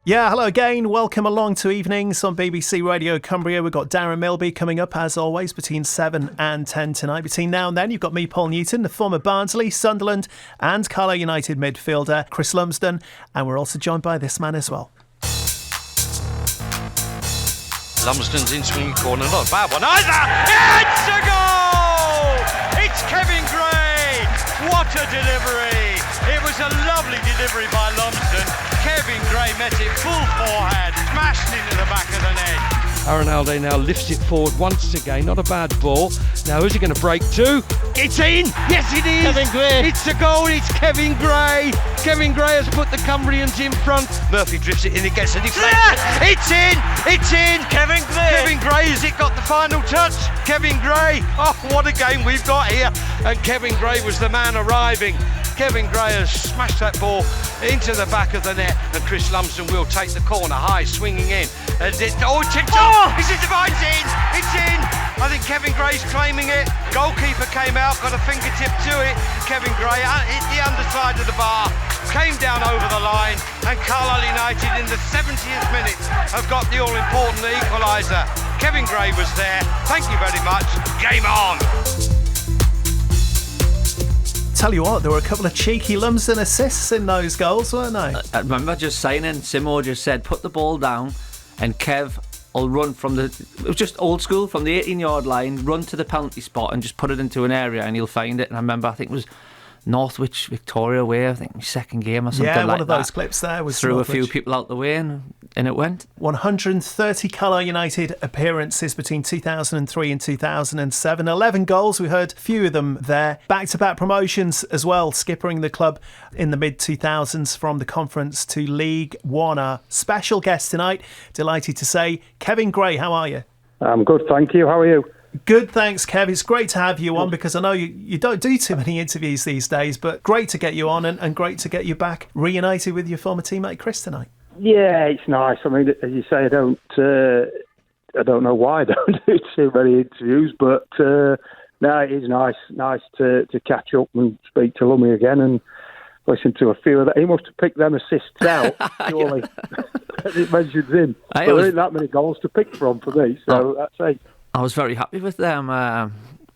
Yeah, hello again. Welcome along to Evenings on BBC Radio Cumbria. We've got Darren Milby coming up, as always, between 7 and 10 tonight. Between now and then, you've got me, Paul Newton, the former Barnsley, Sunderland and Carlisle United midfielder, Chris Lumsden. And we're also joined by this man as well. Lumsden's in swinging corner, not a bad one either. It's a goal! It's Kevin Gray! What a delivery! It was a lovely delivery by Lumsden. Kevin Gray met it full forehand, smashed into the back of the net. Arenaldo now lifts it forward once again, not a bad ball. Now who's he going to break to? It's in! Yes it is! Kevin Gray! It's a goal, it's Kevin Gray! Kevin Gray has put the Cumbrians in front. Murphy drifts it in, it gets a deflection. It's in! It's in! Kevin Gray! Kevin Gray, has it got the final touch? Kevin Gray! Oh, what a game we've got here. And Kevin Gray was the man arriving. Kevin Gray has smashed that ball into the back of the net, and Chris Lumsden will take the corner high, swinging in. And tipped off! It's in! It's in! I think Kevin Gray's claiming it. Goalkeeper came out, got a fingertip to it. Kevin Gray hit the underside of the bar, came down over the line, and Carlisle United in the 70th minute have got the all-important equaliser. Kevin Gray was there. Thank you very much. Game on! Tell you what, there were a couple of cheeky Lumsden assists in those goals, weren't they? I remember just saying, and Simo just said, put the ball down and Kev will run from it was just old school, from the 18-yard line, run to the penalty spot and just put it into an area and he'll find it. And I remember, I think it was Northwich Victoria way, I think my second game or something like that. Yeah, one of those clips there was threw Northwich. A few people out the way and it went. 130 Carlisle United appearances between 2003 and 2007. 11 goals, we heard a few of them there. Back-to-back promotions as well, skippering the club in the mid-2000s from the Conference to League One. Our special guest tonight, delighted to say, Kevin Gray, how are you? I'm good, thank you. How are you? Good, thanks, Kev. It's great to have you on because I know you don't do too many interviews these days, but great to get you on and great to get you back reunited with your former teammate Chris tonight. Yeah, it's nice. I mean, as you say, I don't know why I don't do too many interviews, but no, it is nice to catch up and speak to Lummy again and listen to a few of that. He must have picked them assists out, surely. It mentions him. There ain't that many goals to pick from for me, so that's it. I was very happy with them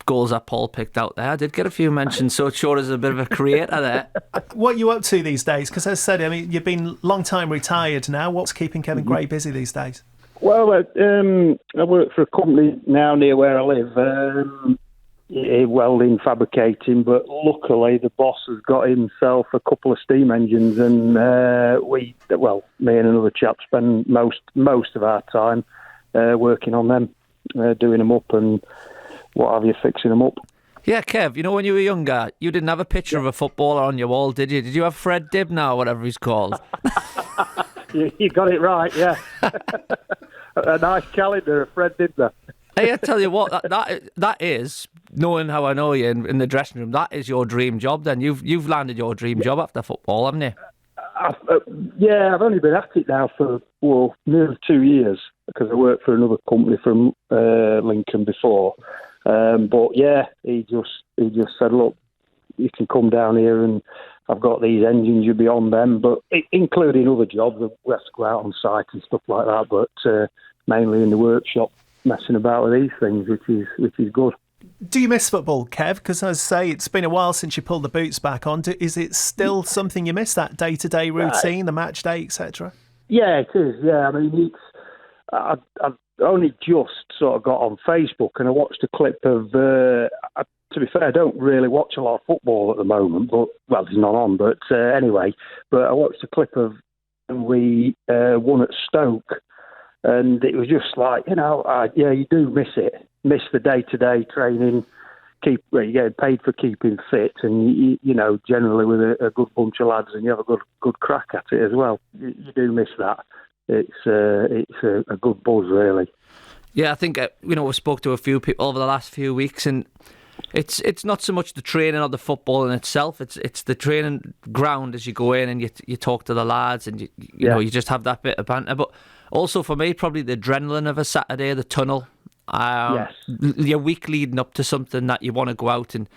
goals that Paul picked out there. I did get a few mentions, so it showed as a bit of a creator there. What are you up to these days? Because as I said, I mean, you've been long time retired now. What's keeping Kevin Gray busy these days? Well, I work for a company now near where I live, welding, fabricating, but luckily the boss has got himself a couple of steam engines and me and another chap spend most of our time working on them. Doing them up and what have you, fixing them up. Yeah, Kev, you know when you were younger, you didn't have a picture of a footballer on your wall, did you? Did you have Fred Dibner or whatever he's called? You got it right, yeah. A nice calendar of Fred Dibner. Hey, I tell you what, that is, knowing how I know you in the dressing room, that is your dream job then. You've landed your dream job after football, haven't you? I've only been at it now for nearly 2 years because I worked for another company from Lincoln before. But yeah, he just said, look, you can come down here and I've got these engines, you'll be on them, but including other jobs, we have to go out on site and stuff like that, but mainly in the workshop messing about with these things, which is good. Do you miss football, Kev? Because as I say, it's been a while since you pulled the boots back on. Is it still something you miss, that day-to-day routine, the match day, etc.? Yeah, it is. Yeah, I mean, I've only just sort of got on Facebook and I watched a clip of. To be fair, I don't really watch a lot of football at the moment, but there's none on. But anyway, I watched a clip of we won at Stoke, and it was just like you do miss it. Miss the day-to-day training, you get paid for keeping fit, and you generally with a good bunch of lads, and you have a good crack at it as well. You do miss that. It's a good buzz, really. Yeah, I think we spoke to a few people over the last few weeks, and it's not so much the training or the football in itself. It's the training ground as you go in and you talk to the lads, and you just have that bit of banter. But also for me, probably the adrenaline of a Saturday, the tunnel. Yes. Your week leading up to something that you want to go out and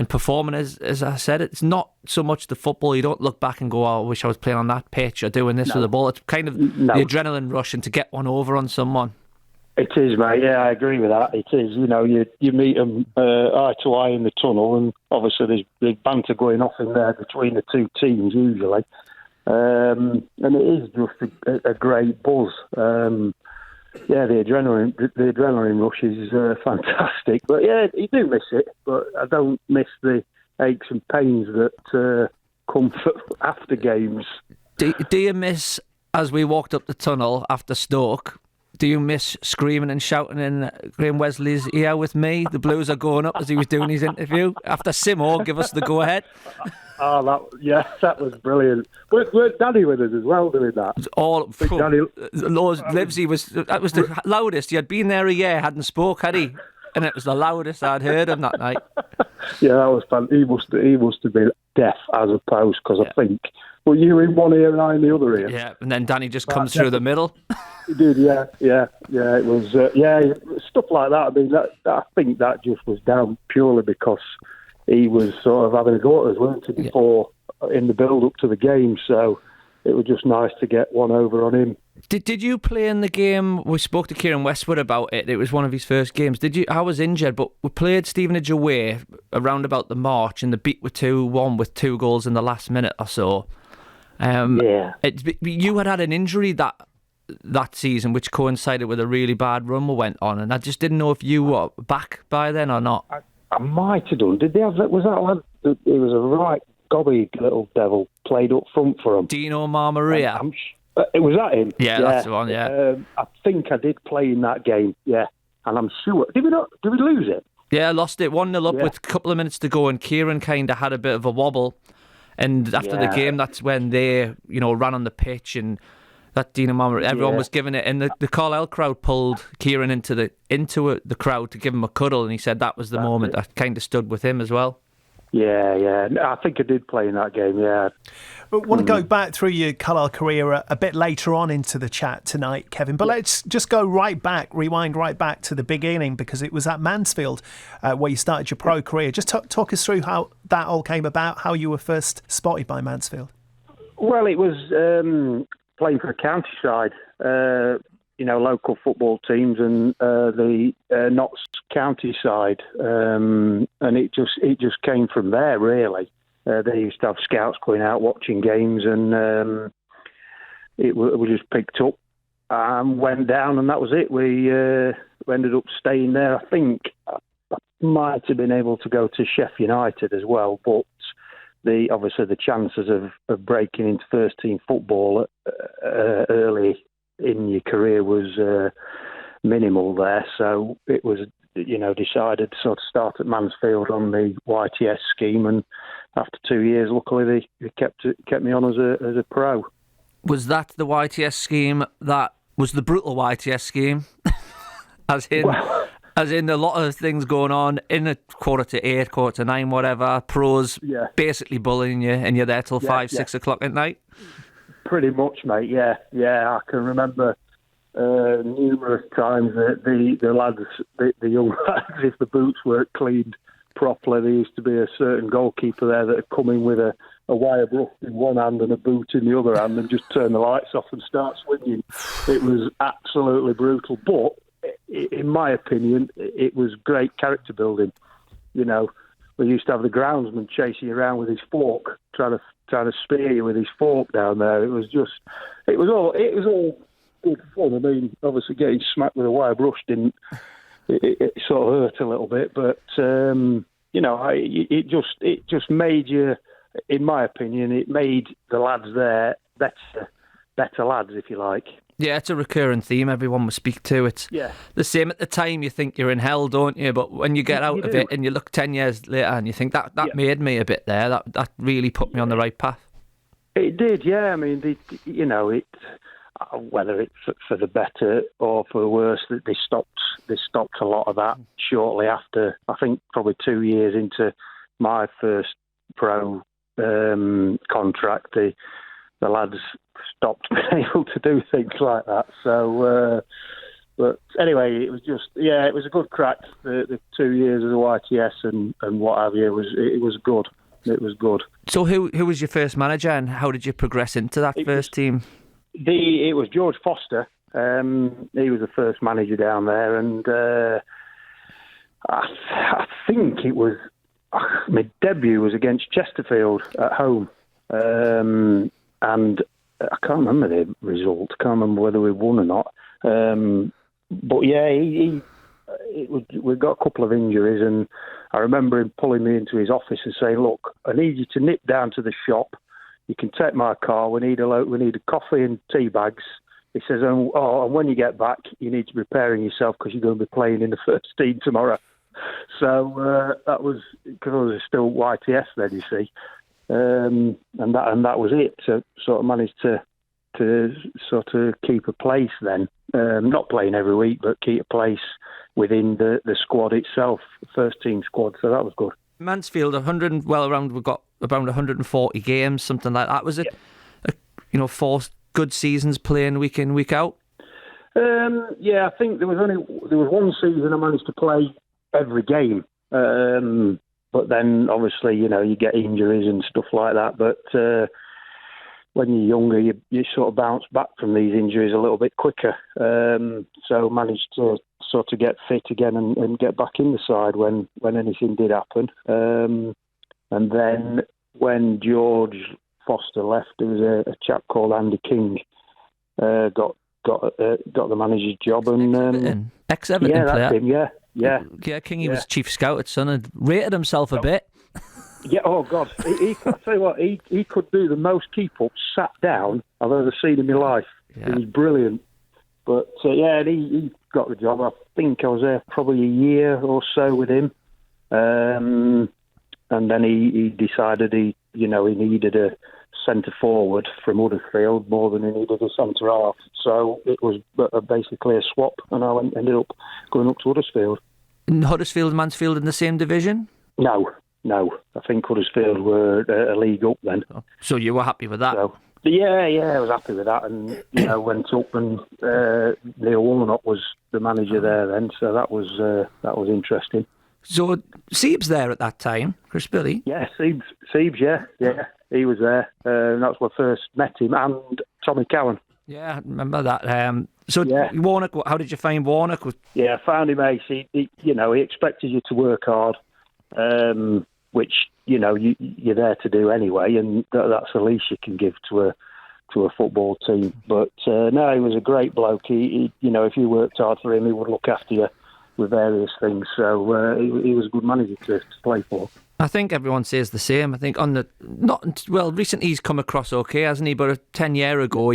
perform. And as I said, it's not so much the football. You don't look back and go, oh, I wish I was playing on that pitch or doing this with the ball. It's kind of the adrenaline rush and to get one over on someone. It is, mate. Yeah, I agree with that. It is. You know, you meet them eye to eye in the tunnel, and obviously there's banter going off in there between the two teams usually. And it is just a great buzz. Yeah, the adrenaline rush is fantastic. But yeah, you do miss it. But I don't miss the aches and pains that come after games. Do you miss, as we walked up the tunnel after Stoke, do you miss screaming and shouting in Graham Wesley's ear with me? The Blues are going up as he was doing his interview. After Simo give us the go-ahead. Oh, that was brilliant. Weren't Danny with us as well doing that? Livesey that was the loudest. He had been there a year, hadn't spoke, had he? And it was the loudest I'd heard him that night. Yeah, that was fun. He must have been deaf as opposed, because I think, well, you in one ear and I in the other ear. Yeah, and then Danny just comes through the middle. He did, yeah. It was, stuff like that. I mean, I think that just was down purely because he was sort of having a go at us, weren't he, before in the build-up to the game. So it was just nice to get one over on him. Did you play in the game? We spoke to Kieran Westwood about it. It was one of his first games. I was injured, but we played Stevenage away around about the March, and the beat were 2-1 with 2 goals in the last minute or so. You had an injury that season, which coincided with a really bad run we went on, and I just didn't know if you were back by then or not. I might have done. Did they have that? Was that lad? It was a right gobby little devil played up front for him. Dino Marmaria. Was that him? Yeah, that's the one. Yeah. I think I did play in that game. Yeah, and I'm sure. Did we not? Did we lose it? Yeah, lost it 1-0 up with a couple of minutes to go, and Kieran kind of had a bit of a wobble. And after the game, that's when they, ran on the pitch, and that Dino Marmaria, everyone was giving it, and the Carlisle crowd pulled Kieran into the crowd to give him a cuddle, and he said that was the moment that kind of stood with him as well. Yeah. I think I did play in that game, yeah. But want to go back through your Carlisle career a bit later on into the chat tonight, Kevin. But let's just go rewind right back to the beginning, because it was at Mansfield where you started your pro career. Just talk us through how that all came about, how you were first spotted by Mansfield. Well, it was playing for a county side, local football teams, and the Notts county side, and it just came from there, really. They used to have scouts going out watching games, and we just picked up and went down, and that was it. We ended up staying there. I think I might have been able to go to Sheffield United as well, but obviously the chances of breaking into first team football early in your career was minimal there. So it was, decided to sort of start at Mansfield on the YTS scheme, and after 2 years, luckily they kept me on as a pro. Was that the YTS scheme that was the brutal YTS scheme? As in a lot of things going on in a 7:45, 9:45, whatever, pros basically bullying you, and you're there till 5, 6 o'clock at night? Pretty much, mate, yeah. I can remember numerous times that the lads, the young lads, if the boots weren't cleaned properly, there used to be a certain goalkeeper there that had come in with a wire brush in one hand and a boot in the other hand and just turn the lights off and start swinging. It was absolutely brutal, but in my opinion, it was great character building. We used to have the groundsman chasing you around with his fork, trying to spear you with his fork down there. It was all good fun. I mean, obviously getting smacked with a wire brush it sort of hurt a little bit, but it just made you, in my opinion, it made the lads there better lads, if you like. Yeah, it's a recurring theme everyone will speak to. It's the same at the time. You think you're in hell, don't you? But when you get out of it and you look 10 years later and you think that made me a bit there, that really put me on the right path. It did, yeah. I mean, whether it's for the better or for the worse, that they stopped a lot of that shortly after. I think probably 2 years into my first pro contract, the lads stopped being able to do things like that. So But anyway, it was a good crack. The 2 years as a YTS and what have you, it was good. It was good. So who was your first manager, and how did you progress into that first team? It was George Foster. He was the first manager down there, and I think it was my debut was against Chesterfield at home, and I can't remember the result. I can't remember whether we won or not. But yeah, we got a couple of injuries, and I remember him pulling me into his office and saying, "Look, I need you to nip down to the shop. You can take my car. We need a coffee and tea bags." He says, and when you get back, you need to be preparing yourself because you're going to be playing in the first team tomorrow. So that was because I was still YTS then, you see, and that was it. So sort of managed to sort of keep a place then, not playing every week, but keep a place within the squad itself, the first team squad. So that was good. Mansfield, we've got around 140 games, something like that. Was it, 4 good seasons playing week in, week out? Yeah, I think there was one season I managed to play every game, but then obviously you get injuries and stuff like that. But when you're younger, you sort of bounce back from these injuries a little bit quicker. So managed to sort of get fit again and get back in the side when anything did happen. And then when George Foster left, there was a chap called Andy King got the manager's job, and ex-Everton yeah, player. That's him. Yeah. Kingy was chief scout at Sun and rated himself a bit. Yeah, oh God, I tell you what, he could do the most keep-ups sat down I've ever seen in my life. Yeah. He was brilliant. But he got the job. I think I was there probably a year or so with him, and then he decided he needed a centre forward from Huddersfield more than he needed a centre half. So it was basically a swap, and I ended up going up to Huddersfield. And Huddersfield and Mansfield in the same division? No. I think Huddersfield were a league up then. So you were happy with that? So, yeah, I was happy with that, and went up, and Neil Warnock was the manager there then, so that was interesting. So Siebes there at that time, Chris Billy? Yeah, Siebes, yeah, he was there. That's when I first met him, and Tommy Cowan. Yeah, I remember that. Yeah. Warnock, how did you find Warnock? Yeah, I found him ace. He expected you to work hard, which you're there to do anyway, and that's the least you can give to a football team. But no, he was a great bloke. He if you worked hard for him, he would look after you with various things. So he was a good manager to play for. I think everyone says the same. I think recently he's come across okay, hasn't he? But 10 years ago,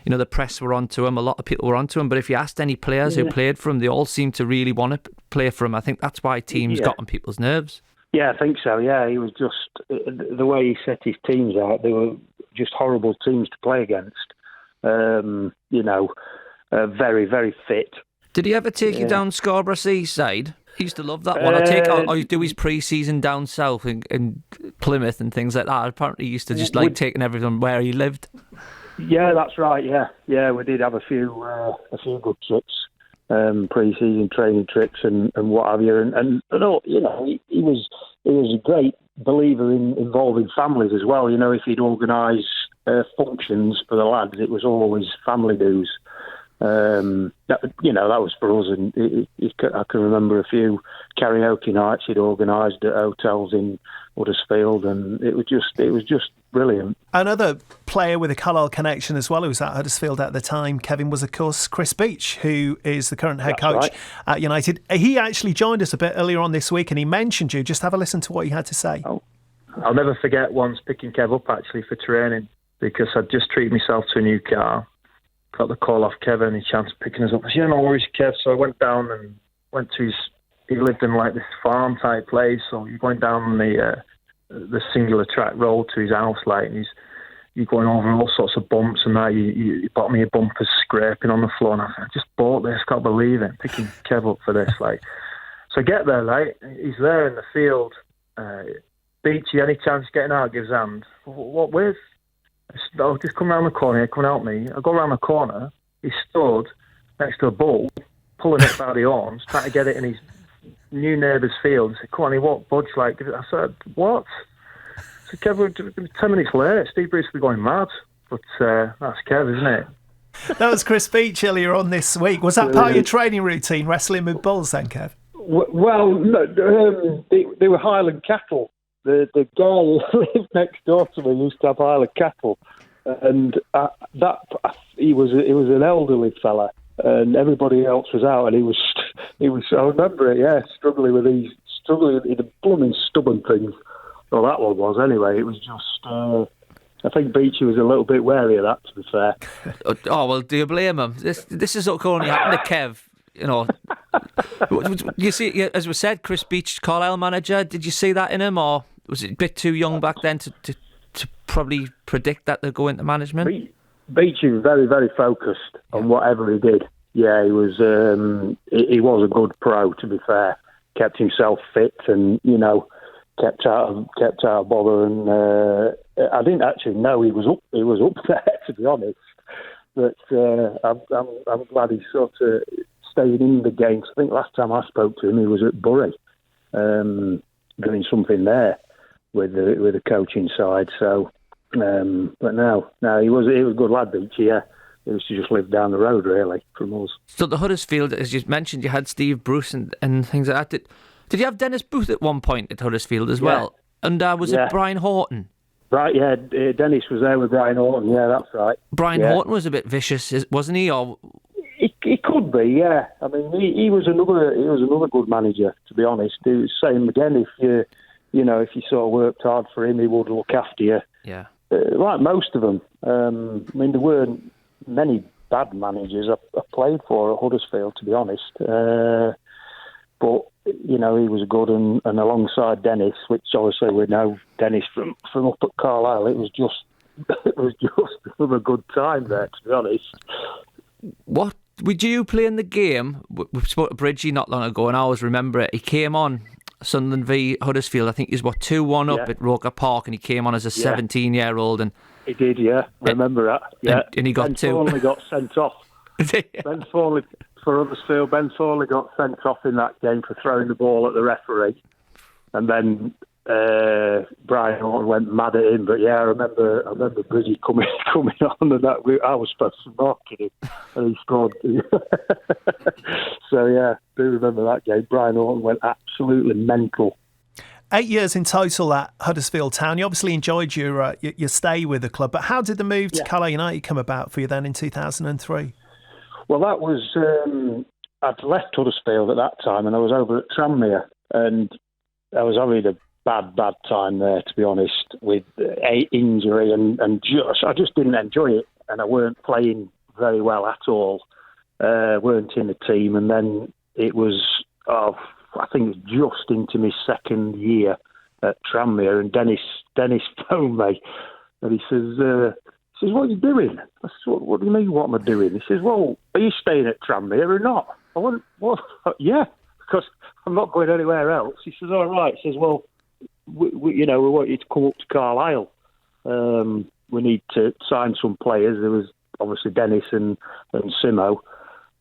the press were onto him. A lot of people were onto him. But if you asked any players who played for him, they all seemed to really want to play for him. I think that's why teams got on people's nerves. Yeah, I think so. Yeah, he was just the way he set his teams out. They were just horrible teams to play against. Very, very fit. Did he ever take you down Scarborough Seaside? He used to love that one. I do his pre-season down south in Plymouth and things like that. Apparently, he used to just like taking everyone where he lived. Yeah, that's right. Yeah, we did have a few good trips, pre-season training trips and what have you. And he was a great believer in involving families as well. If he'd organise functions for the lads, it was always family dues. That was for us, and I can remember a few karaoke nights he'd organised at hotels in Huddersfield, and it was just brilliant. Another player with a Carlisle connection as well, who was at Huddersfield at the time, Kevin, was of course Chris Beach, who is the current head coach at United. He actually joined us a bit earlier on this week, and he mentioned you. Just have a listen to what he had to say. I'll never forget once picking Kev up actually for training, because I'd just treated myself to a new car. Got the call off Kevin, he chanced picking us up. I said, no worries, Kev. So I went down and went to he lived in like this farm type place, so you're going down the singular track road to his house, like, and you're going over all sorts of bumps and that. You bought me a bumper scraping on the floor, and I said, I just bought this, can't believe it, picking Kev up for this, like. So I get there, like, he's there in the field. Beachy, any chance getting out, gives hand. What with? I'll just come round the corner here, come and help me. I go round the corner, he stood next to a bull, pulling it by the horns, trying to get it in his new neighbour's field. He said, come on, he won't budge. Like, I said, what? I said, Kev, we're 10 minutes late. Steve Bruce will be going mad. But that's Kev, isn't it? That was Chris Beach earlier on this week. Was that part of your training routine, wrestling with bulls then, Kev? Well, no, they were Highland cattle. The guy who lived next door to me used to have Highland cattle, and he was an elderly fella, and everybody else was out, and he was. I remember it, yeah, struggling with the blooming stubborn things. Well, that one was anyway. It was just. I think Beachy was a little bit wary of that, to be fair. Oh, well, do you blame him? This is what only happened to Kev. You know, you see, as we said, Chris Beach, Carlisle manager. Did you see that in him, or was it a bit too young back then to probably predict that they'd go into management? Beachy was very, very focused on whatever he did. Yeah, he was. He was a good pro, to be fair. Kept himself fit, and kept out of bother. And I didn't actually know he was up there, to be honest. But I'm glad he sort of staying in the games. I think last time I spoke to him, he was at Bury, doing something there with the coaching side. So, but no, he was a good lad, Beachy. Yeah, he used to just live down the road, really, from us. So the Huddersfield, as you mentioned, you had Steve Bruce and things like that. Did you have Dennis Booth at one point at Huddersfield as well? And was it Brian Horton? Right, yeah. Dennis was there with Brian Horton. Yeah, that's right. Brian Horton was a bit vicious, wasn't he? Or he could be, yeah. I mean, he was another good manager, to be honest. He was same again. If you sort of worked hard for him, he would look after you. Yeah. Like most of them. I mean, there weren't many bad managers I played for at Huddersfield, to be honest. But he was good, and alongside Dennis, which obviously we know Dennis from up at Carlisle, it was just a good time there, to be honest. What would you play in the game? We spoke to Bridgie not long ago, and I always remember it. He came on Sunderland v Huddersfield. I think he's 2-1 up at Roker Park, and he came on as a 17-year-old, and he did, yeah. Remember that? Yeah, and he got Ben 2. Thornley got sent off. Ben Thornley. For Huddersfield, Ben Thornley got sent off in that game for throwing the ball at the referee, and then Brian Horton went mad at him. But yeah, I remember Bridgie coming on, and I was supposed to mark him, and he scored. So yeah, do remember that game. Brian Horton went absolutely mental. 8 years in total at Huddersfield Town. You obviously enjoyed your stay with the club, but how did the move to Carlisle United come about for you then in 2003? Well, that was, I'd left Huddersfield at that time, and I was over at Tranmere, and I was having a bad time there, to be honest, with injury, and I just didn't enjoy it, and I weren't playing very well at all, weren't in the team, and then it was, I think it was just into my second year at Tranmere, and Dennis phoned me, and he says, what are you doing? I said, what do you mean, what am I doing? He says, well, are you staying at Tranmere or not? I went, what? Yeah, because I'm not going anywhere else. He says, all right. He says, well, we want you to come up to Carlisle. We need to sign some players. There was obviously Dennis and Simo.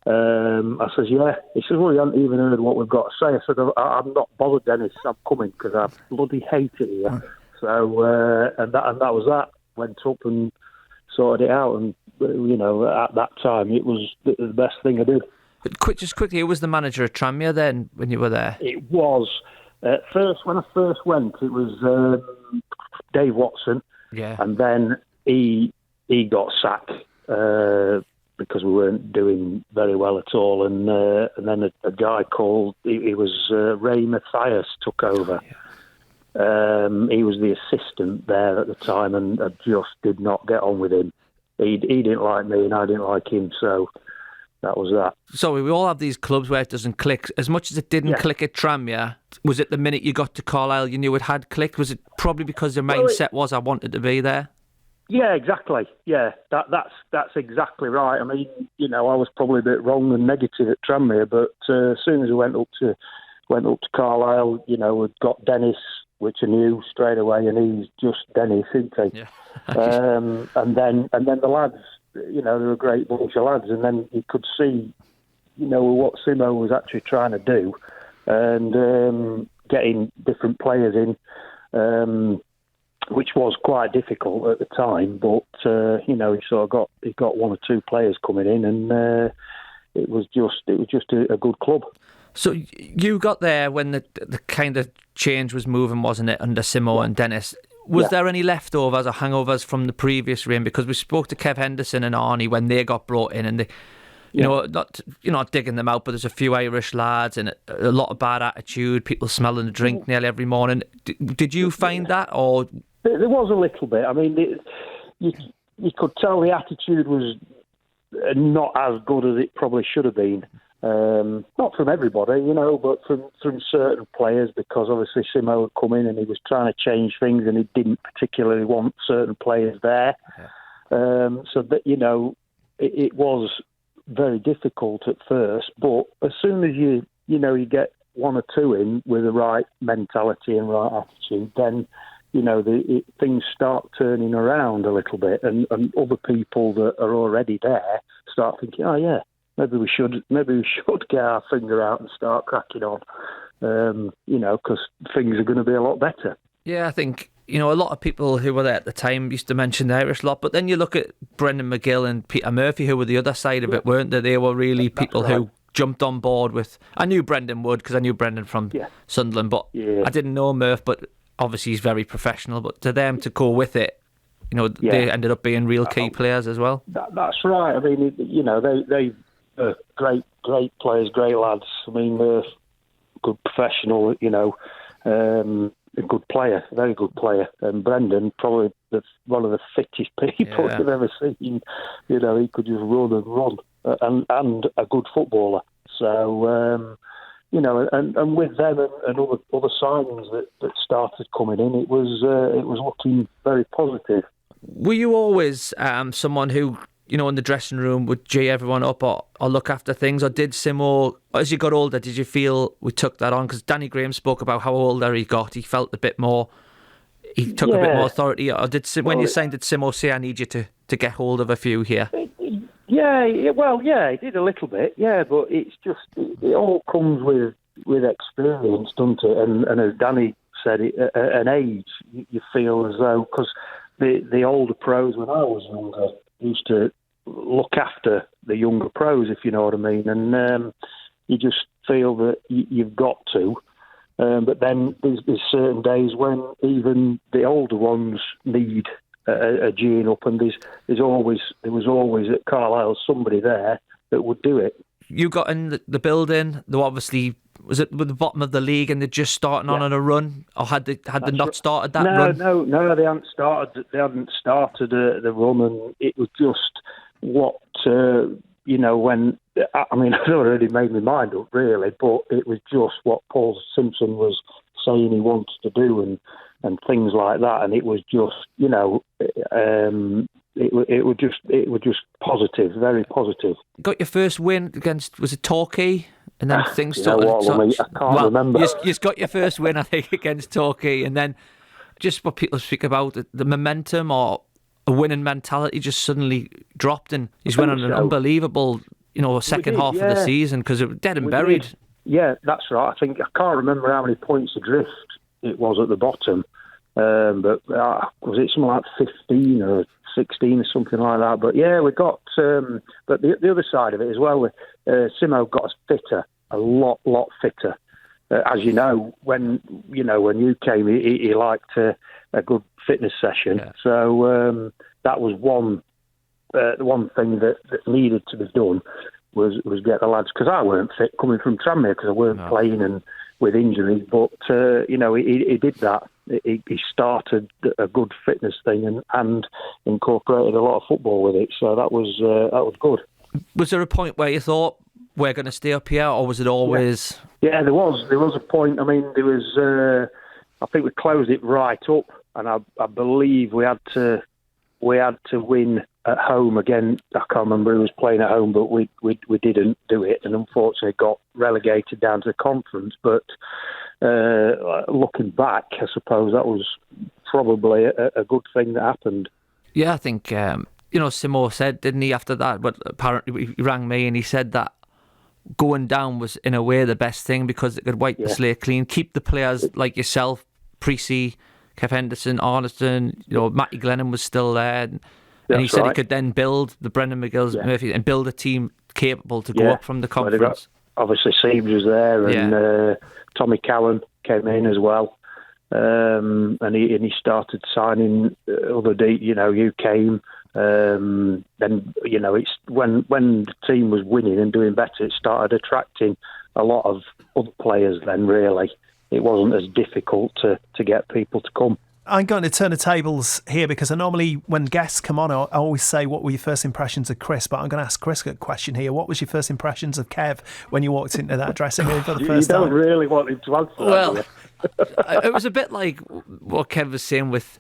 I says, yeah. He says, well, you haven't even heard what we've got to say. I said, I'm not bothered, Dennis. I'm coming because I bloody hate it here. So, and that was that. Went up and sorted it out, and at that time it was the best thing I did. Just quickly, who was the manager at Tranmere then when you were there? It was when I first went, it was Dave Watson, and then he got sacked because we weren't doing very well at all, and then a guy called he was Ray Mathias took over. He was the assistant there at the time, and I just did not get on with him. He didn't like me, and I didn't like him, so that was that. So we all have these clubs where it doesn't click. As much as it didn't click at Tranmere, was it the minute you got to Carlisle you knew it had clicked? Was it probably because your mindset was I wanted to be there? Yeah, exactly. Yeah, that's exactly right. I mean, I was probably a bit wrong and negative at Tranmere, but as soon as I went up to Carlisle, we'd got Dennis, which I knew straight away, and he's just Dennis, isn't he? Yeah. and then the lads, they were a great bunch of lads, and then you could see what Simo was actually trying to do, and getting different players in, which was quite difficult at the time. But he sort of got one or two players coming in, and it was just a good club. So you got there when the kind of change was moving, wasn't it, under Simo and Dennis? Was there any leftovers or hangovers from the previous reign? Because we spoke to Kev Henderson and Arnie when they got brought in, and not digging them out, but there's a few Irish lads and a lot of bad attitude, people smelling the drink nearly every morning. Did you find that, or...? There was a little bit. I mean, you could tell the attitude was not as good as it probably should have been. Not from everybody, but from certain players, because obviously Simo had come in and he was trying to change things, and he didn't particularly want certain players there. Yeah. So that it was very difficult at first, but as soon as you get one or two in with the right mentality and right attitude, then things start turning around a little bit, and other people that are already there start thinking, oh yeah, maybe we should get our finger out and start cracking on, because things are going to be a lot better. Yeah, I think a lot of people who were there at the time used to mention the Irish lot, but then you look at Brendan McGill and Peter Murphy, who were the other side of it, weren't they? They were really people who jumped on board with... I knew Brendan would, because I knew Brendan from Sunderland, but I didn't know Murph, but obviously he's very professional. But to them to go with it, they ended up being real key players as well. That's right. I mean, they great players, great lads. I mean, good professional, a good player, very good player. And Brendan, probably one of the fittest people I've ever seen. He could just run and run, and a good footballer. So, and with them and other signings that started coming in, it was looking very positive. Were you always someone who, in the dressing room would G everyone up or look after things? Or did Simo, as you got older, did you feel we took that on? Because Danny Graham spoke about how older he got, he felt a bit more, he took a bit more authority. Or when you signed, did Simo say, I need you to get hold of a few here? Yeah, he did a little bit, but it's just, it all comes with experience, doesn't it? And as Danny said, at an age, you feel as though, because the older pros when I was younger used to look after the younger pros, if you know what I mean, and you just feel that you've got to. But then there's certain days when even the older ones need a G'ing up, and there was always at Carlisle somebody there that would do it. You got in the building. They obviously, was it with the bottom of the league and they're just starting on a run, or had they not started that run? No, they hadn't started. They hadn't started the run, and it was just what when I'd already made my mind up really, but it was just what Paul Simpson was saying he wanted to do, and things like that, and it was just it was just positive, very positive. Got your first win against, was it Torquay? And then things started... I can't remember. You got your first win, I think, against Torquay, and then just what people speak about, the momentum or a winning mentality just suddenly dropped, and he's went on an unbelievable, second half of the season, because it was dead and buried. Did. Yeah, that's right. I can't remember how many points adrift it was at the bottom, but was it something like 15 or 16 or something like that? But yeah, we got. But the other side of it as well, Simo got us fitter, a lot fitter. As you know, when you came, he liked a good fitness session. Yeah. So that was one thing that needed to be done was get the lads, because I weren't fit coming from Tranmere, because I weren't playing and with injuries. But he did that. He started a good fitness thing and incorporated a lot of football with it. So that was good. Was there a point where you thought we're going to stay up here, or was it always? Yeah, there was a point. I mean, there was. I think we closed it right up, and I believe we had to win at home again. I can't remember who was playing at home, but we didn't do it, and unfortunately got relegated down to the conference. But looking back, I suppose that was probably a good thing that happened. Yeah, I think Simo said, didn't he, after that? But apparently he rang me and he said that going down was in a way the best thing because it could wipe the slate clean, keep the players like yourself, Precy, Kev Henderson, Arneston, Matty Glennon was still there. And he said he could then build the Brendan McGill's, Murphy, and build a team capable to go up from the conference. Obviously, Siebes was there, and Tommy Cowan came in as well. And he started signing other you came. Then it's when the team was winning and doing better, it started attracting a lot of other players. Then really, it wasn't as difficult to get people to come. I'm going to turn the tables here because I normally, when guests come on, I always say, what were your first impressions of Chris? But I'm going to ask Chris a question here. What was your first impressions of Kev when you walked into that dressing room for the first time? You don't really want him to answer that. Well, it was a bit like what Kev was saying with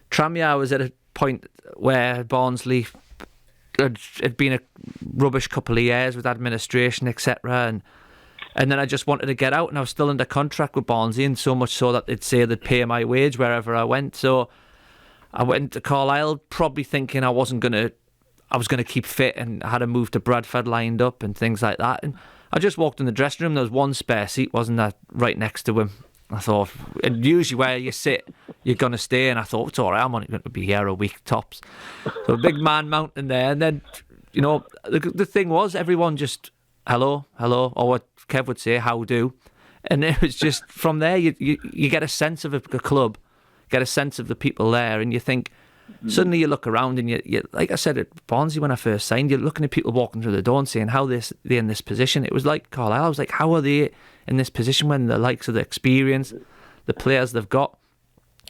Tranmere. I was at a point where Barnsley had been a rubbish couple of years with administration, etc. And then I just wanted to get out, and I was still under contract with Barnsley, and so much so that they'd say they'd pay my wage wherever I went. So I went to Carlisle, probably thinking I was going to keep fit, and I had a move to Bradford lined up and things like that. And I just walked in the dressing room. There was one spare seat, wasn't there, right next to him. I thought, and usually where you sit, you're going to stay. And I thought, it's all right, I'm only going to be here a week tops. So a big man mountain there. And then, the thing was, everyone just, hello, or what Kev would say, how do. And it was just, from there, you get a sense of a club, get a sense of the people there, and you think, suddenly you look around and you like I said at Barnsley when I first signed, you're looking at people walking through the door and saying, how they're in this position. It was like Carlisle. I was like, how are they in this position when the likes of the experience, the players they've got?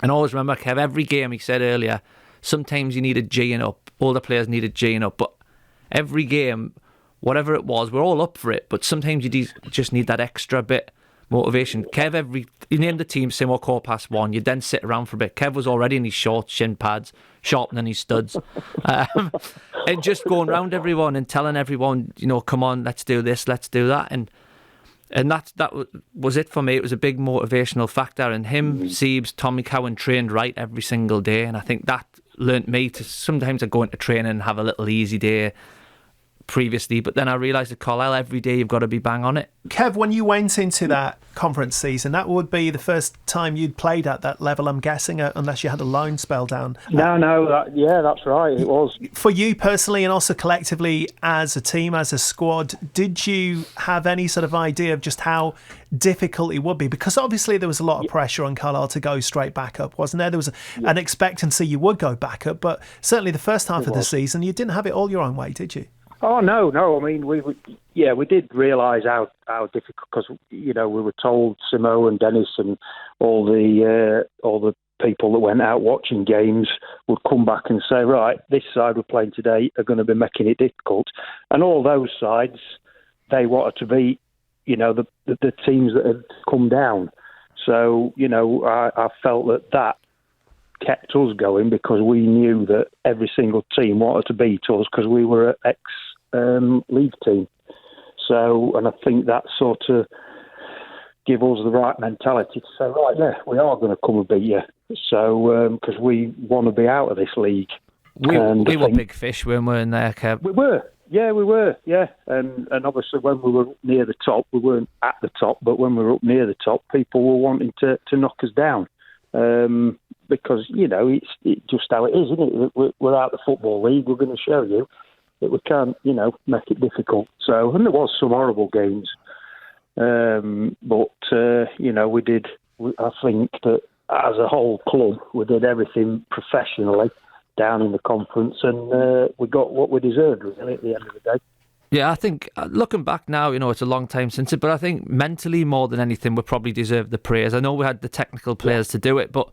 And I always remember, Kev, every game, he said earlier, sometimes you needed G'ing up. All the players needed G'ing up. But every game, whatever it was, we're all up for it. But sometimes you just need that extra bit motivation. Kev, you named the team, say, 1:15. You'd then sit around for a bit. Kev was already in his shorts, shin pads, sharpening his studs. And just going round everyone and telling everyone, come on, let's do this, let's do that. And that was it for me. It was a big motivational factor. And him, Siebes, Tommy Cowan trained right every single day. And I think that learnt me to sometimes I go into training and have a little easy day previously, but then I realised at Carlisle, every day you've got to be bang on it. Kev, when you went into that conference season, that would be the first time you'd played at that level, I'm guessing, unless you had a loan spell down. That's right, it was. For you personally and also collectively as a team, as a squad, did you have any sort of idea of just how difficult it would be? Because obviously there was a lot of pressure on Carlisle to go straight back up, wasn't there? There was an expectancy you would go back up, but certainly the first half of the season, you didn't have it all your own way, did you? Oh no! I mean, we did realise how difficult, because we were told, Simo and Dennis and all the people that went out watching games would come back and say, right, this side we're playing today are going to be making it difficult, and all those sides, they wanted to be, the teams that had come down. So I felt that kept us going, because we knew that every single team wanted to beat us because we were an ex-league team. So, and I think that sort of give us the right mentality to say, right, yeah, we are going to come and beat you. So, because we want to be out of this league. We were big fish, weren't we, in there, Kev? We were. And obviously when we were near the top, we weren't at the top, but when we were up near the top, people were wanting to knock us down. Because, it's just how it is, isn't it? We're out of the Football League, we're going to show you that we can't, make it difficult. So, and there was some horrible games. But we did, I think that as a whole club, we did everything professionally down in the conference, and we got what we deserved, really, at the end of the day. Yeah, I think, looking back now, it's a long time since it, but I think mentally more than anything, we probably deserved the praise. I know we had the technical players to do it, but,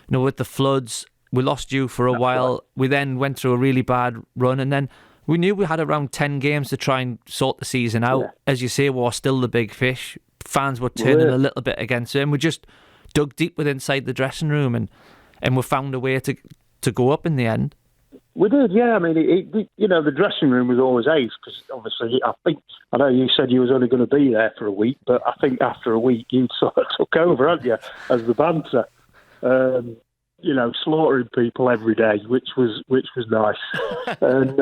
with the floods, we lost you for a while. Right. We then went through a really bad run, and then we knew we had around 10 games to try and sort the season out. Yeah. As you say, we were still the big fish. Fans were turning a little bit against it, and we just dug deep within inside the dressing room, and we found a way to go up in the end. We did, yeah. I mean, the dressing room was always ace, because obviously, I know you said you was only going to be there for a week, but I think after a week you sort of took over, hadn't you, as the banter, slaughtering people every day, which was nice. And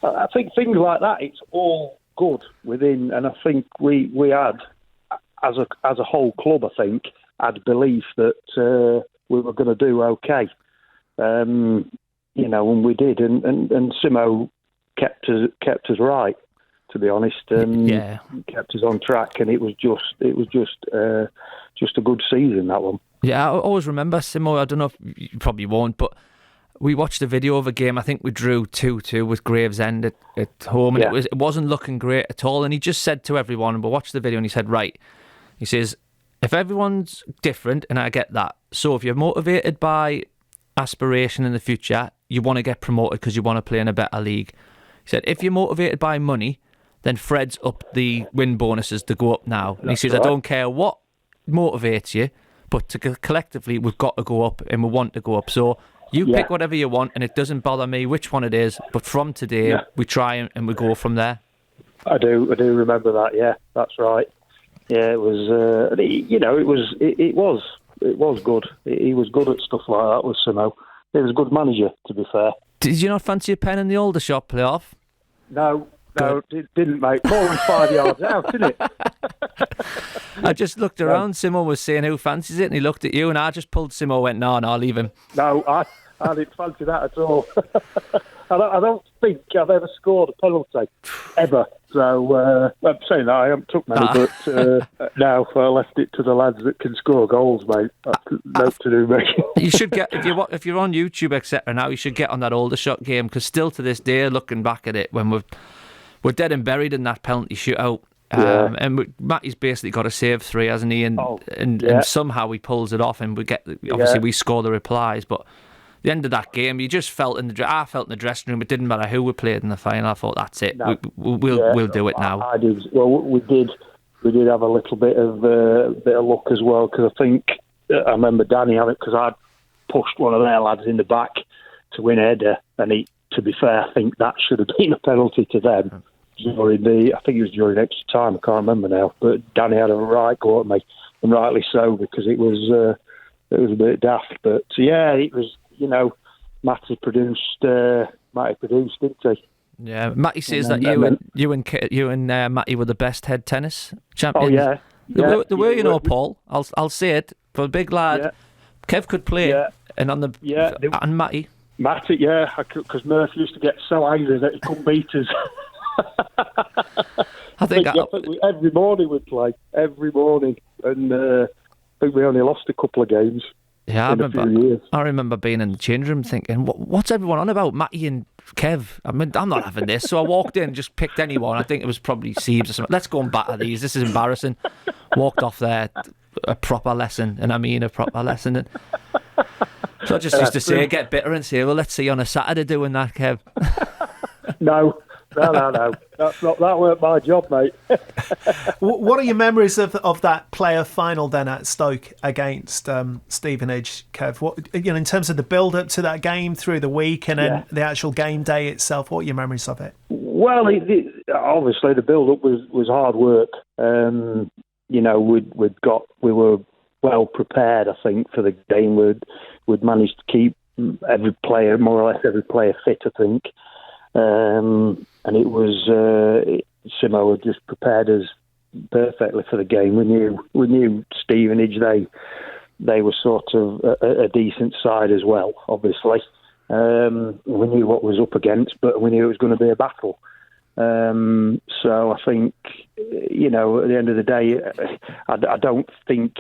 I think things like that, it's all good within, and I think we had, as a whole club, I think, had belief that we were going to do okay. And we did, and Simo kept us right, to be honest, and kept us on track, and it was just a good season, that one. Yeah, I always remember Simo. I don't know if you probably won't, but we watched a video of a game. I think we drew 2-2 with Gravesend at home, and it wasn't looking great at all. And he just said to everyone, and we watched the video, and he said, right, he says, if everyone's different, and I get that, so if you're motivated by aspiration in the future, you want to get promoted because you want to play in a better league. He said, if you're motivated by money, then Fred's up the win bonuses to go up now. And he says, right. I don't care what motivates you, but collectively we've got to go up and we want to go up. So you pick whatever you want, and it doesn't bother me which one it is. But from today, we try and we go from there. I do remember that. Yeah, that's right. Yeah, it was. It was good. He was good at stuff like that with Simo. He was a good manager, to be fair. Did you not fancy a pen in the Aldershot playoff? No, didn't, mate. 4 and 5 yards out, didn't it? I just looked around. Simo was saying who fancies it, and he looked at you, and I just pulled Simo. Went, no, leave him. No, I didn't fancy that at all. I don't think I've ever scored a penalty ever. So I'm saying that I haven't took many, but now I left it to the lads that can score goals, mate. That's no to do, mate. You should get if you're on YouTube, etc. Now you should get on that Aldershot game, because still to this day, looking back at it, when we're dead and buried in that penalty shootout. And Matty's basically got to save 3, hasn't he? And somehow he pulls it off, and we score the replies. But at the end of that game, you just felt I felt in the dressing room. It didn't matter who we played in the final. I thought, that's it. No. We'll do it now. I did. Well, we did have a little bit of luck as well, because I think I remember Danny having it, because I'd pushed one of their lads in the back to win a header, and to be fair, I think that should have been a penalty to them. I think it was during extra time, I can't remember now, but Danny had a right go at me, and rightly so, because it was a bit daft. But it was, Matty produced, didn't he? Yeah, Matty says that you and Matty were the best head tennis champions. Oh yeah, they were, Paul. I'll say it, for a big lad. Yeah. Kev could play, and and Matty, because Murph used to get so angry that he couldn't beat us. I think every morning we'd play, and I think we only lost a couple of games. Yeah, I remember being in the change room thinking, what's everyone on about? Matty and Kev. I mean, I'm not having this. So I walked in and just picked anyone. I think it was probably Siebes or something. Let's go and batter these. This is embarrassing. Walked off there, a proper lesson, and I mean a proper lesson. And so I just used to say, get bitter and say, well, let's see you on a Saturday doing that, Kev. No. That weren't my job, mate. What are your memories of that player final then at Stoke against Stevenage, Kev? What, in terms of the build up to that game through the week and then the actual game day itself? What are your memories of it? Well, obviously the build up was hard work. We were well prepared, I think, for the game. We'd managed to keep more or less every player fit, I think. And it was Simo had just prepared us perfectly for the game. We knew Stevenage. They were sort of a decent side as well. Obviously, we knew what was up against, but we knew it was going to be a battle. So I think at the end of the day, I don't think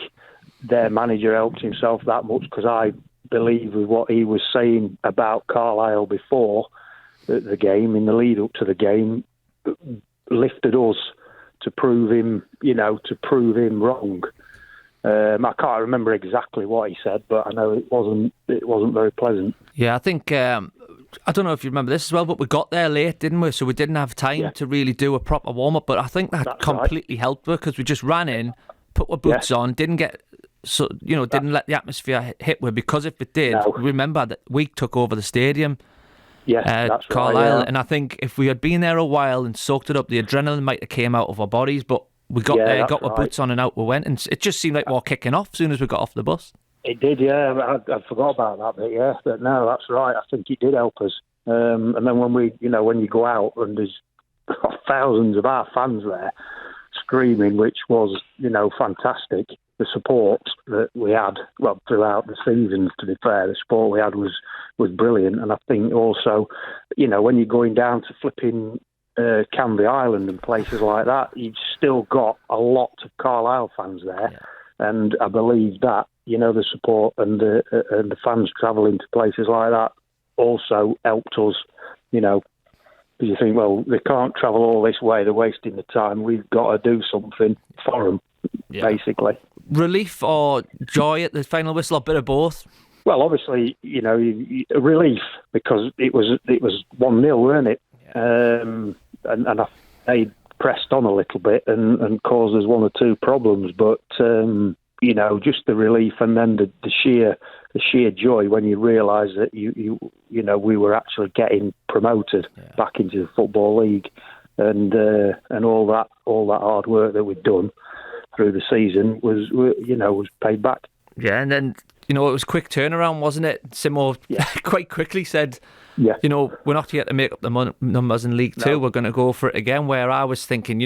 their manager helped himself that much, because I believe with what he was saying about Carlisle before the game, in the lead up to the game, lifted us to prove him wrong. I can't remember exactly what he said, but I know it wasn't very pleasant. Yeah, I think I don't know if you remember this as well, but we got there late, didn't we? So we didn't have time to really do a proper warm up. But I think that's completely helped us, because we just ran in, put our boots on, didn't let the atmosphere hit us, because if it did, remember that we took over the stadium. Yes, that's Carlisle, right, and I think if we had been there a while and soaked it up, the adrenaline might have came out of our bodies, but we got there, got our boots on, and out we went, and it just seemed like we were kicking off as soon as we got off the bus. It did, yeah. I forgot about that bit, yeah. But no, that's right. I think it did help us. And then when when you go out and there's thousands of our fans there screaming, which was, fantastic. The support that we had, well, throughout the seasons, to be fair, the support we had was brilliant. And I think also, when you're going down to flipping Cumbria Island and places like that, you've still got a lot of Carlisle fans there. Yeah. And I believe that, the support and the fans travelling to places like that also helped us, because you think, well, they can't travel all this way, they're wasting the time, we've got to do something for them, basically. Relief or joy at the final whistle, a bit of both? Well, obviously, relief, because it was 1-0, weren't it? Yeah. And they pressed on a little bit and caused us one or two problems, but just the relief, and then the sheer joy when you realise that we were actually getting promoted back into the Football League, and all that hard work that we'd done through the season was paid back. Yeah, and then it was quick turnaround, wasn't it? Simo quite quickly said, we're not here to make up the numbers in League Two. We're going to go for it again. Where I was thinking,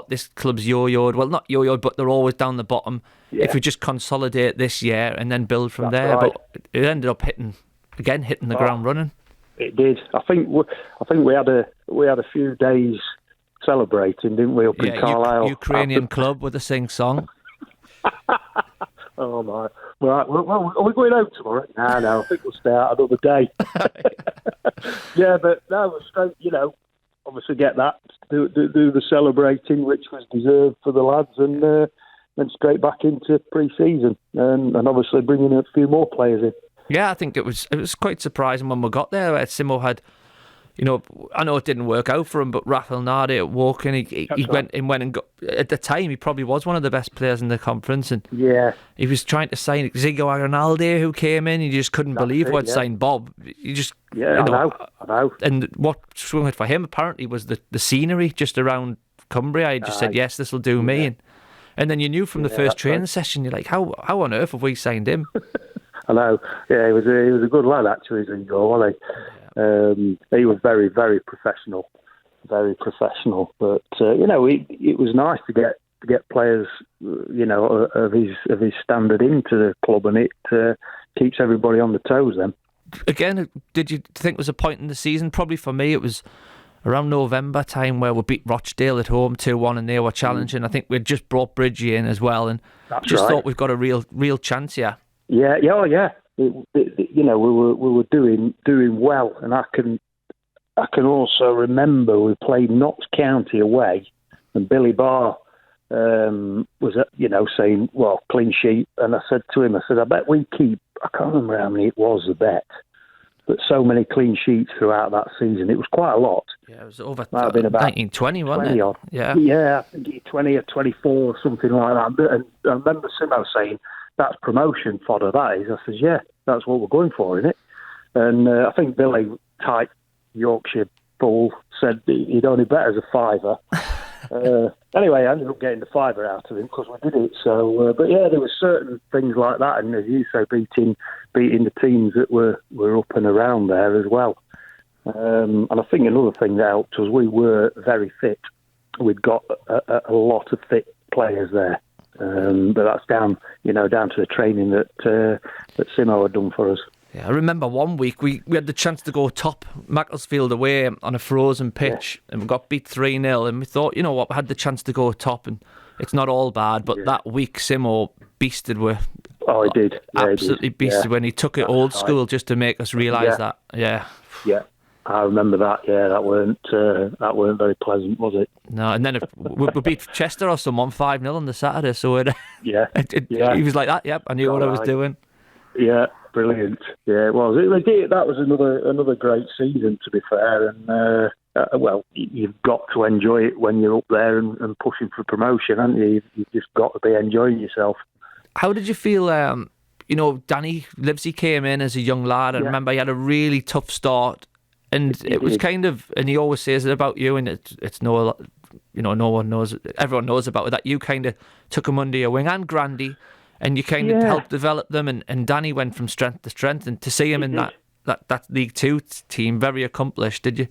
this club's yo-yoed. Well, not yo-yoed, but they're always down the bottom. Yeah. If we just consolidate this year and then build from there, right. But it ended up hitting the ground running. It did. I think we had a few days celebrating, didn't we, up in Carlisle? Ukrainian club with a sing-song. Oh my! Right, well, are we going out tomorrow? No, I think we'll stay out another day. Yeah, but that was straight. Obviously get that, do the celebrating, which was deserved for the lads, and then straight back into pre-season, and obviously bringing a few more players in. Yeah, I think it was quite surprising when we got there. Simo had, I know it didn't work out for him, but Rafael Nardi at Woking, he went and got, at the time, he probably was one of the best players in the conference, and he was trying to sign Zigo Aguinaldo, who came in, he just couldn't believe what signed Bob. He just, I know. And what swung it for him, apparently, was the scenery just around Cumbria. He just said, yes, this will do me, and then you knew from the first training session, you're like, how on earth have we signed him? I know. Yeah, he was a good lad, actually, Zigo, wasn't he? He was very, very professional, But it was nice to get players, of his standard into the club, and it keeps everybody on the toes. Then again, did you think there was a point in the season? Probably for me, it was around November time where we beat Rochdale at home 2-1, and they were challenging. I think we'd just brought Bridgie in as well, and thought we've got a real chance here. Yeah. We were doing well, and I can also remember we played Notts County away, and Billy Barr was saying, well, clean sheet, and I said to him, I bet we keep, I can't remember how many it was, the bet, but so many clean sheets throughout that season. It was quite a lot. Yeah, it was over. Might have been about 1920, wasn't it? Odd. Yeah, I think 20 or 24 or something like that. And I remember Simo saying, that's promotion fodder, that is. I says, yeah, that's what we're going for, isn't it? And I think Billy, tight Yorkshire bull, said he'd only bet as a fiver. Anyway, I ended up getting the fiver out of him because we did it. So, but yeah, there were certain things like that, and as you say, beating the teams that were up and around there as well. And I think another thing that helped us, we were very fit. We'd got a lot of fit players there. But that's down to the training that Simo had done for us. Yeah, I remember one week we had the chance to go top Macclesfield away on a frozen pitch, and we got beat 3-0, and we thought, we had the chance to go top, and it's not all bad, but that week Simo beasted with. Oh, he did. Yeah, absolutely beasted when he took it old school just to make us realise that. Yeah. Yeah. I remember that. Yeah, that weren't very pleasant, was it? No, and then we beat Chester or someone 5-0 on the Saturday. So he was like that. Yep, I knew what I was doing. Yeah, brilliant. Yeah, it was. That was another great season, to be fair. And you've got to enjoy it when you're up there and pushing for promotion, haven't you? You've just got to be enjoying yourself. How did you feel? Danny Livesey came in as a young lad. I remember he had a really tough start. And it was kind of, and he always says it about you, and it's no one knows, everyone knows about it, that you kind of took him under your wing, and Grandy, and you kind of helped develop them, and Danny went from strength to strength, and to see him in that League Two team, very accomplished. Did you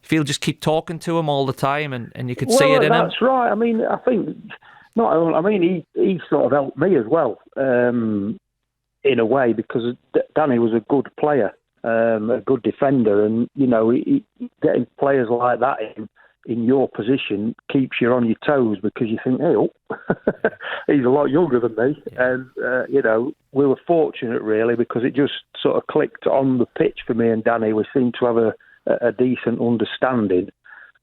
feel just keep talking to him all the time, and you could see it in him. That's right. I mean, I think not only. I mean, he sort of helped me as well in a way, because Danny was a good player, a good defender, and getting players like that in your position keeps you on your toes, because you think, hey, he's a lot younger than me. Yeah. And, we were fortunate, really, because it just sort of clicked on the pitch for me and Danny. We seemed to have a decent understanding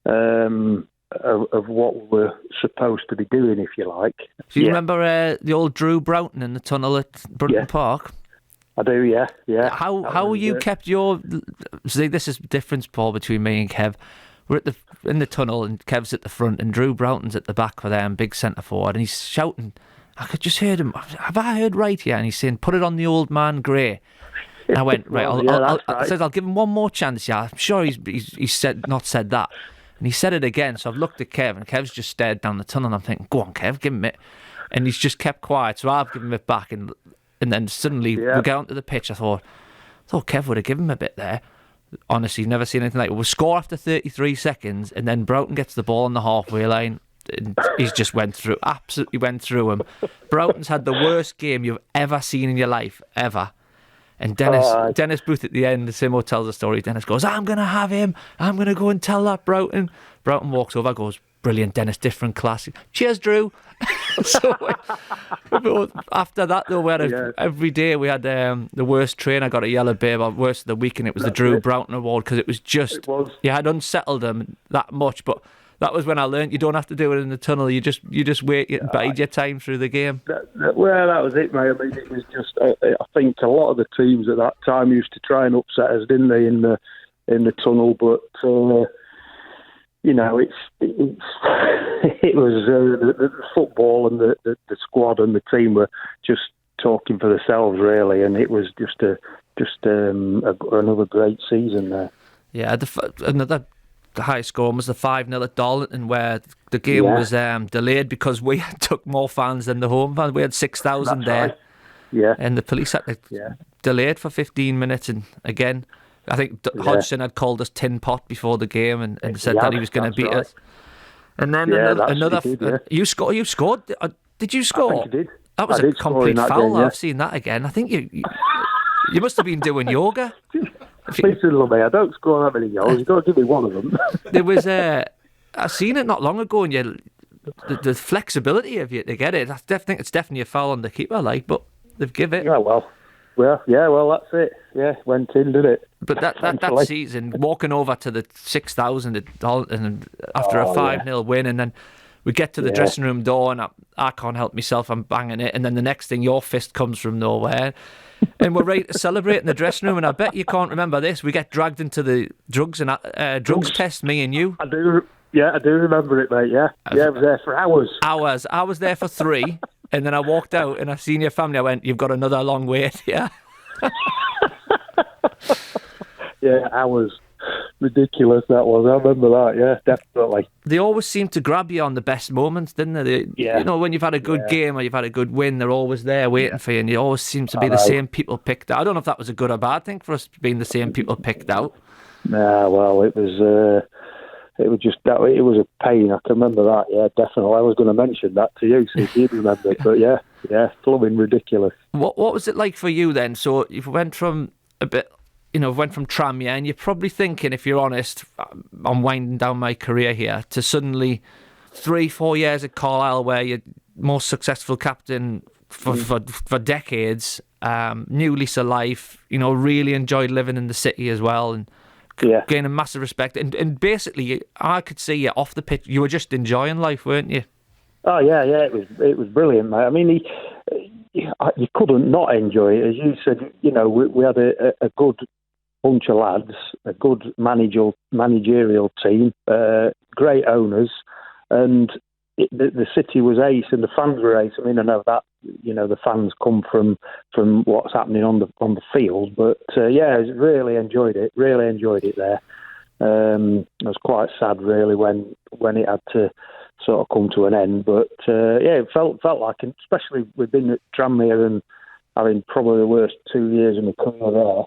of what we were supposed to be doing, if you like. Do you remember the old Drew Broughton in the tunnel at Brunton Park? I do, yeah. How you kept your... See, this is the difference, Paul, between me and Kev. We're in the tunnel, and Kev's at the front, and Drew Broughton's at the back for them, big centre forward, and he's shouting. I could just hear him. Have I heard right here? And he's saying, "Put it on the old man Gray." And I went, right. I said, I'll give him one more chance. Yeah, I'm sure he's not said that, and he said it again. So I've looked at Kev, and Kev's just stared down the tunnel, and I'm thinking, "Go on, Kev, give him it." And he's just kept quiet. So I've given him it back, and then suddenly we get onto the pitch. I thought Kev would have given him a bit there. Honestly, never seen anything like it. We'll score after 33 seconds, and then Broughton gets the ball on the halfway line, and he's just absolutely went through him. Broughton's had the worst game you've ever seen in your life, ever. And Dennis Booth at the end, Simo tells the story. Dennis goes, "I'm going to have him. I'm going to go and tell that Broughton." Broughton walks over, goes, "Brilliant, Dennis, different class. Cheers, Drew." So after that, though, every day we had the worst train. I got a yellow bear, but worst of the week, and it was the Drew Broughton Award, because it was just, you had unsettled him that much. But that was when I learned you don't have to do it in the tunnel. You just wait and bide your time through the game. That was it, mate. I mean, it was just. I think a lot of the teams at that time used to try and upset us, didn't they, in the tunnel? But it was the football, and the squad and the team were just talking for themselves, really, and it was just another great season there. Yeah, another high score was the 5-0 at Darlington, where the game was delayed because we took more fans than the home fans. We had 6,000 there. Right. Yeah, and the police had to delay it for 15 minutes, and again, I think Hodgson had called us tin pot before the game and said that he was going to beat us. And then another. You scored. Did you score? I think you did. That was a complete foul. I've seen that again. I think you must have been doing yoga. Listen, me, I don't score that many goals. You've got to give me one of them. There was I seen it not long ago, and the flexibility of you to get it. I think it's definitely a foul on the keeper, but they've given it. Yeah, well, that's it. Yeah, went in, did it? But that season, walking over to the 6,000 at Dalton after a 5-0 win, and then we get to the dressing room door, and I can't help myself, I'm banging it, and then the next thing, your fist comes from nowhere, and we're ready to celebrate in the dressing room, and I bet you can't remember this. We get dragged into the drugs test, me and you. I do remember it, mate, yeah. I was there for hours. I was there for 3, and then I walked out, and I seen your family. I went, "You've got another long wait here." Yeah, hours. Ridiculous that was. I remember that, yeah, definitely. They always seem to grab you on the best moments, didn't they? When you've had a good game or you've had a good win, they're always there waiting for you, and you always seem to be the same people picked out. I don't know if that was a good or bad thing for us being the same people picked out. Nah, well, it was just that. It was a pain. I can remember that. Yeah, definitely. I was going to mention that to you, so if you'd remember. But yeah, blooming ridiculous. What was it like for you then? So you went from a bit. Went from Tranmere, and you're probably thinking, if you're honest, I'm winding down my career here, to suddenly 3-4 years at Carlisle, where you're most successful captain for decades, new lease of life, really enjoyed living in the city as well, and gaining massive respect. And basically, I could see you off the pitch, you were just enjoying life, weren't you? Oh, yeah, it was brilliant, mate. I mean, you couldn't not enjoy it. As you said, we had a good bunch of lads, a good managerial team, great owners, and the city was ace and the fans were ace. I mean, I know that the fans come from what's happening on the field, but really enjoyed it. Really enjoyed it there. I was quite sad really when it had to sort of come to an end, but it felt like, especially we've been at Tranmere and having probably the worst 2 years in my career there.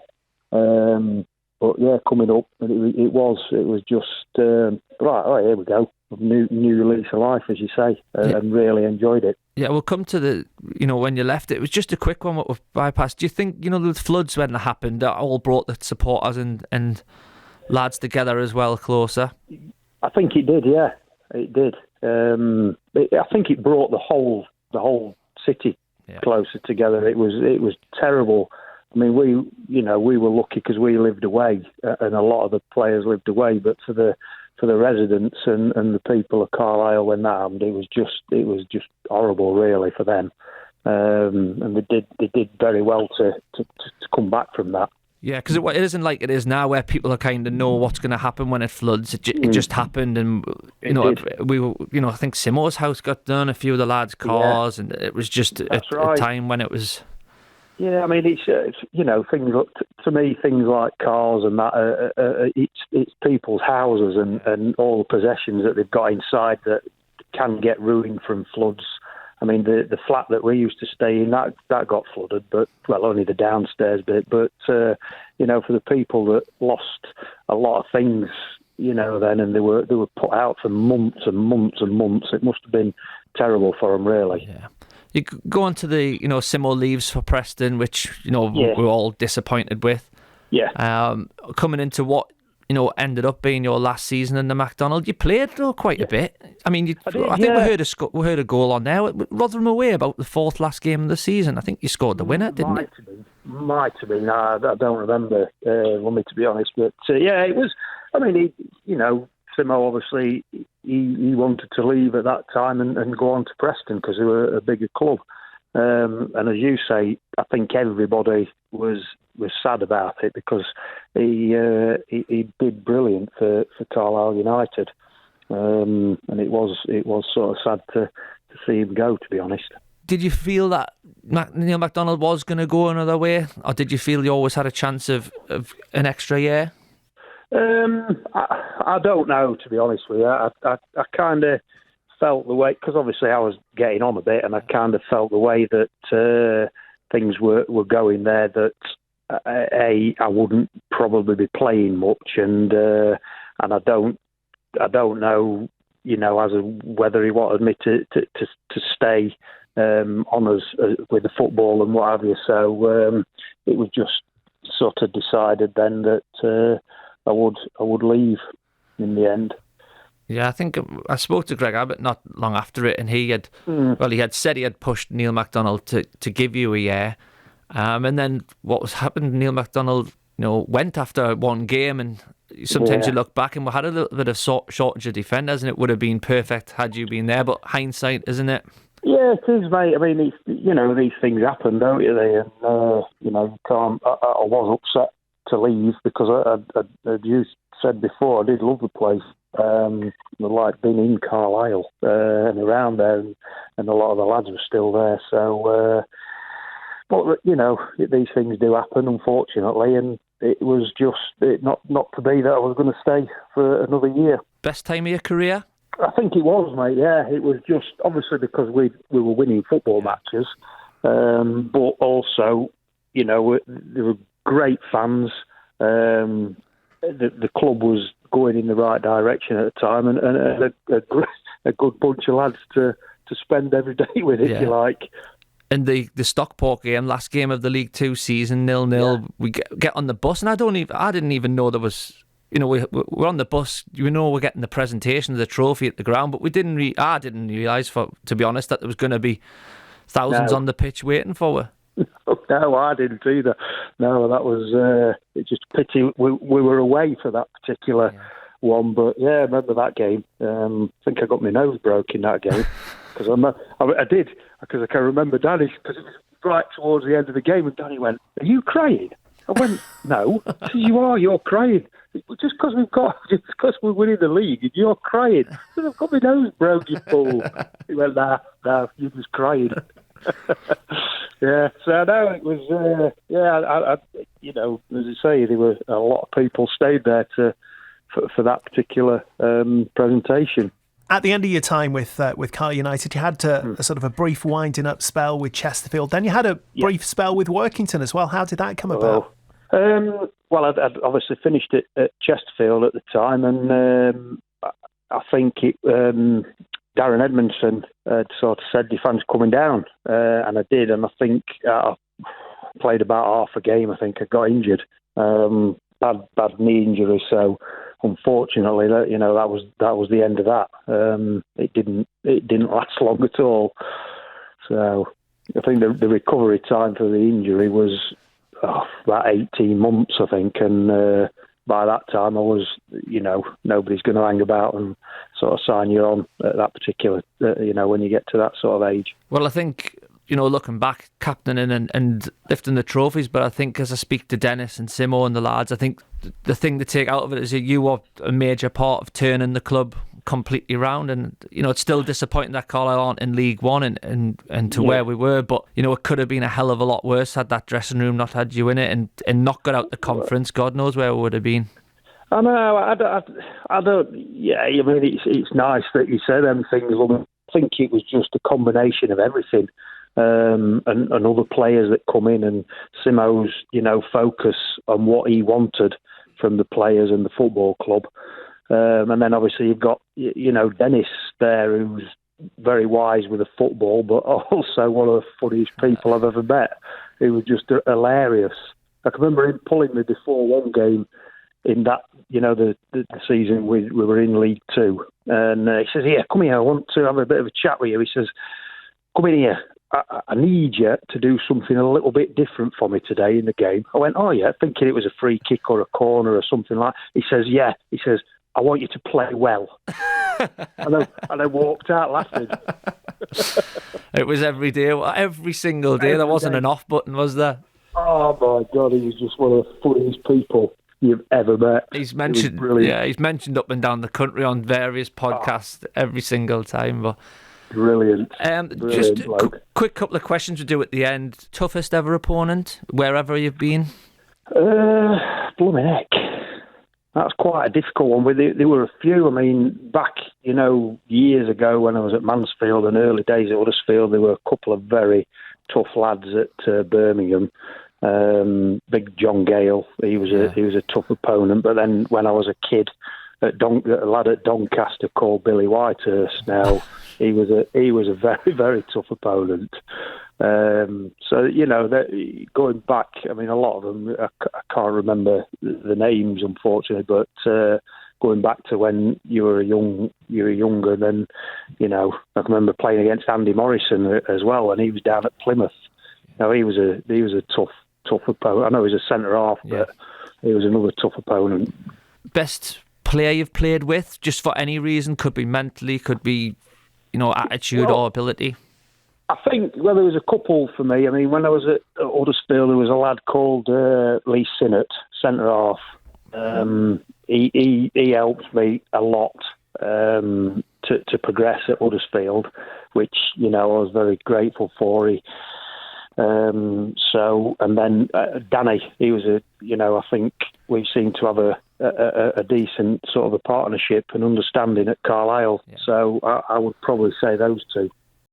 But yeah, coming up, and it was just right. Oh, here we go. New lease of life, as you say, and really enjoyed it. Yeah, we'll come to the, when you left, it was just a quick one what we've bypassed. Do you think, the floods when they happened, that all brought the supporters and lads together as well, closer? I think it did, yeah. It did. I think it brought the whole city closer together. It was terrible. I mean, we were lucky because we lived away, and a lot of the players lived away. But for the residents and the people of Carlisle when that happened, it was just horrible, really, for them. And they did very well to come back from that. Yeah, because it isn't like it is now where people are kind of know what's going to happen when it floods. It just happened, and we were, I think Simo's house got done, a few of the lads' cars, and it was just a time when it was. Yeah, I mean, it's things to me, things like cars and that. It's people's houses and all the possessions that they've got inside that can get ruined from floods. I mean, the flat that we used to stay in that got flooded, but only the downstairs bit. But for the people that lost a lot of things, then, and they were put out for months and months and months. It must have been terrible for them, really. Yeah. You go on to the, Simo leaves for Preston, which, we're all disappointed with. Yeah. Coming into what, ended up being your last season in the McDonald, you played though quite a bit. I mean, I think we heard a goal on there. Rotherham away, about the fourth last game of the season. I think you scored the winner, didn't it? Might have been. I don't remember, to be honest. But it was. I mean, Simo obviously he wanted to leave at that time and go on to Preston because they were a bigger club. And as you say, I think everybody was sad about it because he did brilliant for Carlisle United, and it was sort of sad to see him go, to be honest. Did you feel that Neil MacDonald was going to go another way, or did you feel you always had a chance of an extra year? I don't know, to be honest with you. I kind of felt the way, because obviously I was getting on a bit, and I kind of felt the way that things were going there, that I wouldn't probably be playing much, and I don't know, as whether he wanted me to stay on us with the football and what have you. So it was just sort of decided then that I would leave in the end. Yeah, I think I spoke to Greg Abbott not long after it, and he had he had said he had pushed Neil MacDonald to give you a year, and then what was happened? Neil MacDonald, went after one game, and sometimes you look back and we had a little bit of shortage of defenders, and it would have been perfect had you been there. But hindsight, isn't it? Yeah, it is, mate. I mean, these things happen, don't you? And you can't. I was upset to leave because as you said before, I did love the place. I like being in Carlisle and around there, and a lot of the lads were still there. So, but these things do happen, unfortunately, and it was just not to be that I was going to stay for another year. Best time of your career? I think it was, mate. Yeah, it was just obviously because we were winning football matches, but also there were great fans. The club was going in the right direction at the time, and a good bunch of lads to spend every day with, if you like. And the Stockport game, last game of the League Two season, 0-0. Yeah. We get on the bus, and I didn't even know there was. We're on the bus. We're getting the presentation of the trophy at the ground, but I didn't realise, to be honest, that there was going to be thousands on the pitch waiting for us. No, I didn't either. No, that was it's just a pity we were away for that particular one. But yeah, I remember that game. I think I got my nose broke in that game because I did, because I can remember Danny, because it was right towards the end of the game, and Danny went, "Are you crying?" I went, "No." He said, "You are. You're crying. Just because we're winning the league, and you're crying." I said, "I've got my nose broke, you fool." He went, "Nah, you was crying." Yeah, so no, it was. I as I say, there were a lot of people stayed there for that particular presentation. At the end of your time with Carlisle United, you had a sort of a brief winding up spell with Chesterfield. Then you had a brief spell with Workington as well. How did that come about? Well, I'd obviously finished at Chesterfield at the time, and I think Darren Edmondson sort of said your fans coming down, and I did, and I think I played about half a game. I think I got injured, bad knee injury, so unfortunately, that was the end of that. It didn't last long at all. So I think the recovery time for the injury was about 18 months, I think, and by that time I was, nobody's going to hang about and sort of sign you on at that particular, when you get to that sort of age. Well, I think, looking back, captaining and lifting the trophies, but I think as I speak to Dennis and Simo and the lads, I think the thing to take out of it is that you were a major part of turning the club completely round, and it's still disappointing that Carlisle aren't in League One and to where we were, but it could have been a hell of a lot worse had that dressing room not had you in it and not got out the conference. God knows where we would have been. I know. I don't. Yeah, I mean, it's nice that you said them things. I think it was just a combination of everything, and other players that come in, and Simo's focus on what he wanted from the players and the football club. And then obviously you've got, Dennis there, who's very wise with the football, but also one of the funniest people I've ever met. He was just hilarious. I can remember him pulling me before one game in that, the season we were in League Two. And he says, "Yeah, come here, I want to have a bit of a chat with you." He says, "Come in here. I need you to do something a little bit different for me today in the game." I went, "Oh yeah," thinking it was a free kick or a corner or something like that. He says, "Yeah." He says, "I want you to play well." and I walked out laughing. It was every day, every single day. There wasn't an off button, was there? Oh my God, he was just one of the funniest people you've ever met. He's mentioned, he's mentioned up and down the country on various podcasts every single time. But brilliant. Just a quick couple of questions to do at the end. Toughest ever opponent, wherever you've been? Blooming heck. That's quite a difficult one. There were a few. I mean, back, years ago when I was at Mansfield and early days at Huddersfield, there were a couple of very tough lads at Birmingham. Big John Gale, he was a tough opponent. But then when I was a kid, a lad at Doncaster called Billy Whitehurst. Now he was a very, very tough opponent. So going back, I mean, a lot of them I can't remember the names, unfortunately. But going back to when you were younger, then I can remember playing against Andy Morrison as well, and he was down at Plymouth. Now he was a tough opponent. I know he was a centre half, but he was another tough opponent. Best player you've played with, just for any reason? Could be mentally, could be attitude or ability. I think, there was a couple for me. I mean, when I was at Huddersfield, there was a lad called Lee Sinnott, centre half. He helped me a lot to progress at Huddersfield, which, I was very grateful for. And then Danny, he was I think we seemed to have a decent sort of a partnership and understanding at Carlisle. Yeah. So I would probably say those two.